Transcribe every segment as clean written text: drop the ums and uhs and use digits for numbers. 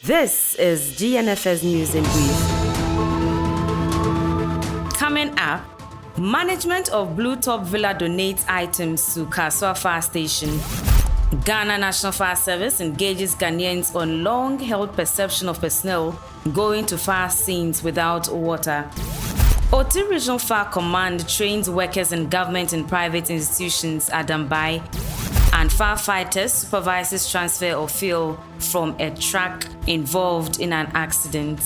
This is GNFS News in Brief. Coming up, management of Blue Top Villa donates items to Kaswa Fire Station. Ghana National Fire Service engages Ghanaians on long-held perception of personnel going to fire scenes without water. Oti Regional Fire Command trains workers in government and private institutions at Dambai. And firefighters supervises transfer of fuel from a truck involved in an accident.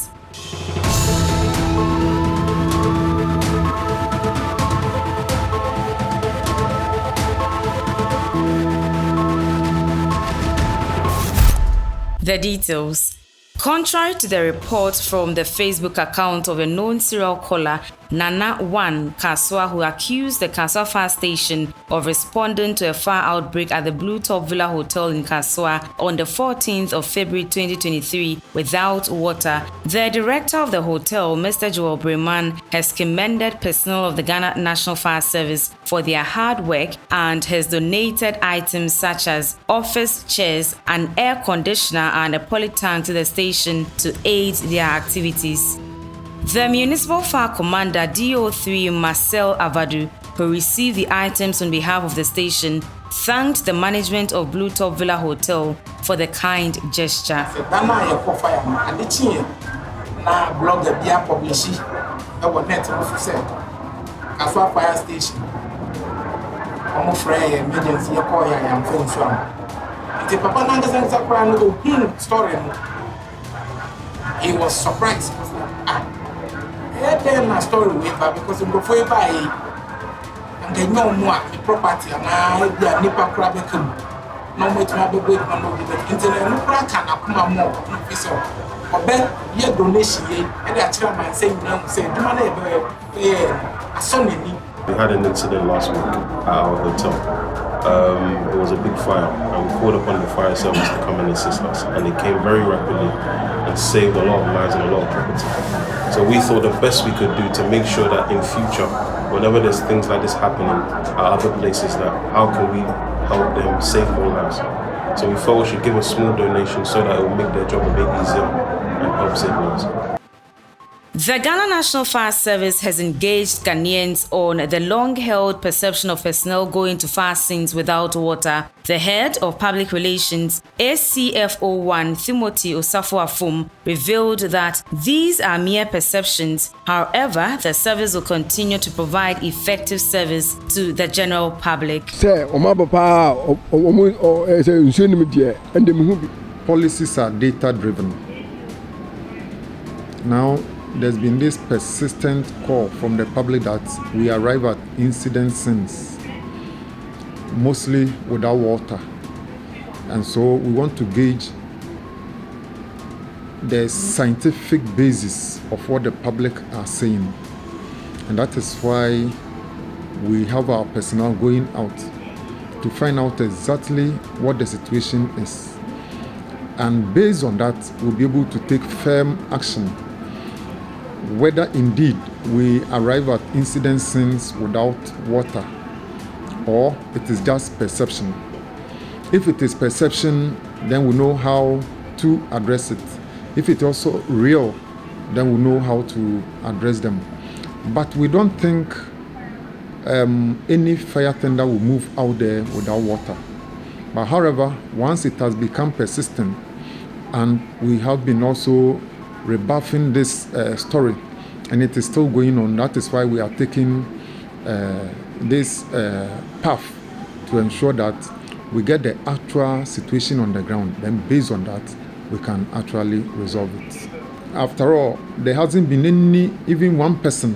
The details. Contrary to the report from the Facebook account of a known serial caller, Nana One Kaswa, who accused the Kaswa Fire Station of responding to a fire outbreak at the Blue Top Villa Hotel in Kaswa on the 14th of February 2023 without water, the director of the hotel, Mr. Joel Breman, has commended personnel of the Ghana National Fire Service for their hard work and has donated items such as office chairs, an air conditioner and a polytank to the station to aid their activities. The Municipal Fire Commander DO3 Marcel Avadu, who received the items on behalf of the station, thanked the management of Blue Top Villa Hotel for the kind gesture. Fire Station. I'm afraid emergency call ya am phone from. The papa nanga story. He was surprised. Then my story way back because before you buy and they know more the property and I nipa crab no more to have a good man of the internet no crack and akuma more officer or bet your donation and the chairman saying no say do money a son. We had an incident last week at our hotel. It was a big fire and we called upon the fire service to come and assist us, and they came very rapidly and saved a lot of lives and a lot of property. So we thought the best we could do to make sure that in future, whenever there's things like this happening at other places, that how can we help them save more lives? So we thought we should give a small donation so that it will make their job a bit easier and help save lives. The Ghana National Fire Service has engaged Ghanaians on the long-held perception of personnel going to fire scenes without water. The head of public relations, ACFO1 Timothy Osafo-Afum, revealed that these are mere perceptions. However, the service will continue to provide effective service to the general public. Policies are data-driven. Now, there's been this persistent call from the public that we arrive at incident scenes mostly without water, and so we want to gauge the scientific basis of what the public are saying, and that is why we have our personnel going out to find out exactly what the situation is, and based on that we'll be able to take firm action whether indeed we arrive at incident scenes without water or it is just perception. If it is perception, then we know how to address it. If it's also real, then we know how to address them. But we don't think any fire tender will move out there without water. But however, once it has become persistent, and we have been also rebuffing this story, and it is still going on. That is why we are taking this path to ensure that we get the actual situation on the ground. Then based on that, we can actually resolve it. After all, there hasn't been even one person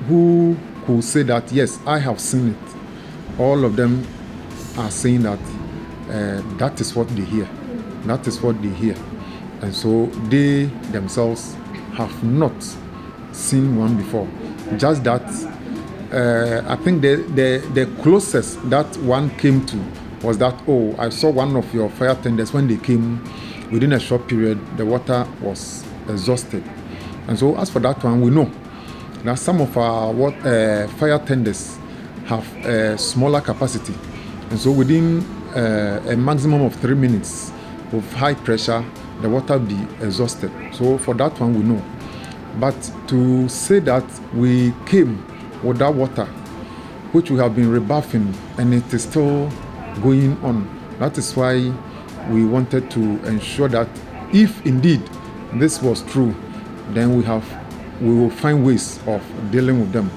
who could say that, yes, I have seen it. All of them are saying that that is what they hear. That is what they hear. And so they themselves have not seen one before. Just that I think the closest that one came to was that, oh, I saw one of your fire tenders when they came within a short period, the water was exhausted. And so as for that one, we know that some of our fire tenders have a smaller capacity. And so within a maximum of 3 minutes of high pressure, the water be exhausted. So for that one we know. But to say that we came without water, which we have been rebuffing, and it is still going on, that is why we wanted to ensure that if indeed this was true, then we will find ways of dealing with them.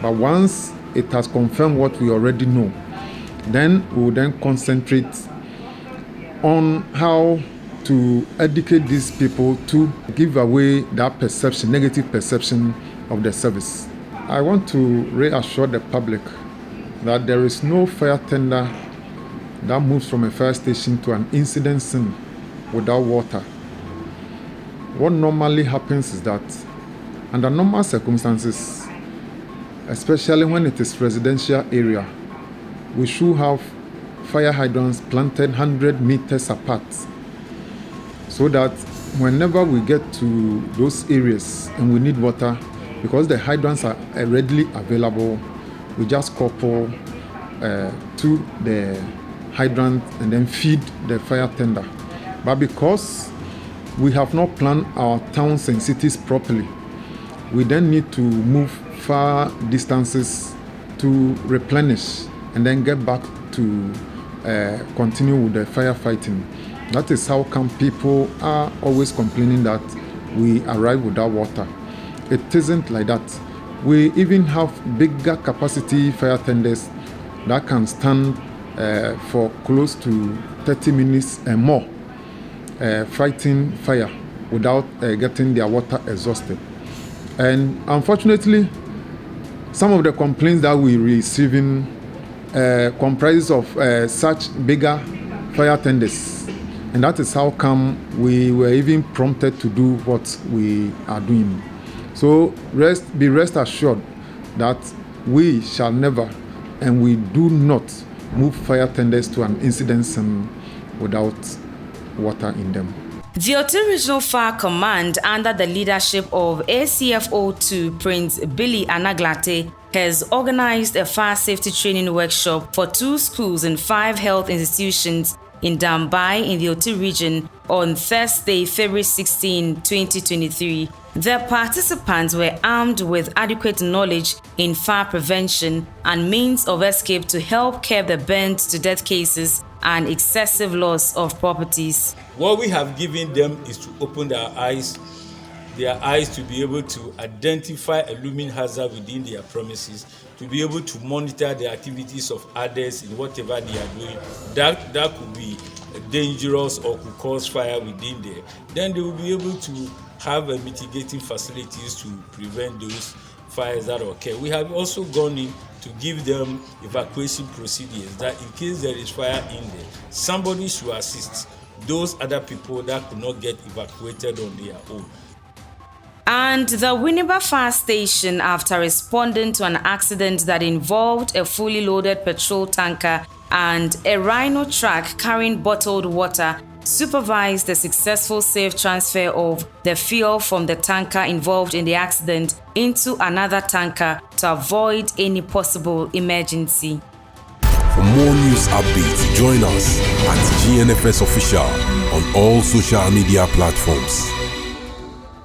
But once it has confirmed what we already know, then we will then concentrate on how to educate these people to give away that perception, negative perception of the service. I want to reassure the public that there is no fire tender that moves from a fire station to an incident scene without water. What normally happens is that under normal circumstances, especially when it is residential area, we should have fire hydrants planted 100 meters apart, so that whenever we get to those areas and we need water, because the hydrants are readily available, we just couple to the hydrant and then feed the fire tender. But because we have not planned our towns and cities properly, we then need to move far distances to replenish and then get back to continue with the firefighting. That is how come people are always complaining that we arrive without water. It isn't like that. We even have bigger capacity fire tenders that can stand for close to 30 minutes and more fighting fire without getting their water exhausted. And unfortunately, some of the complaints that we're receiving comprises of such bigger fire tenders. And that is how come we were even prompted to do what we are doing. So be rest assured that we shall never, and we do not move fire tenders to an incident scene without water in them. The Oti Regional Fire Command, under the leadership of ACFO2 Prince Billy Anaglate, has organized a fire safety training workshop for 2 schools and 5 health institutions in Dambai in the Oti region on Thursday, February 16, 2023. The participants were armed with adequate knowledge in fire prevention and means of escape to help curb the burnt to death cases and excessive loss of properties. What we have given them is to open their eyes to be able to identify a looming hazard within their premises, to be able to monitor the activities of others in whatever they are doing. That could be dangerous or could cause fire within there. Then they will be able to have mitigating facilities to prevent those fires that occur. We have also gone in to give them evacuation procedures that in case there is fire in there, somebody should assist those other people that could not get evacuated on their own. And the Winneba Fire Station, after responding to an accident that involved a fully loaded petrol tanker and a rhino truck carrying bottled water, supervised the successful safe transfer of the fuel from the tanker involved in the accident into another tanker to avoid any possible emergency. For more news updates, join us at GNFS Official on all social media platforms.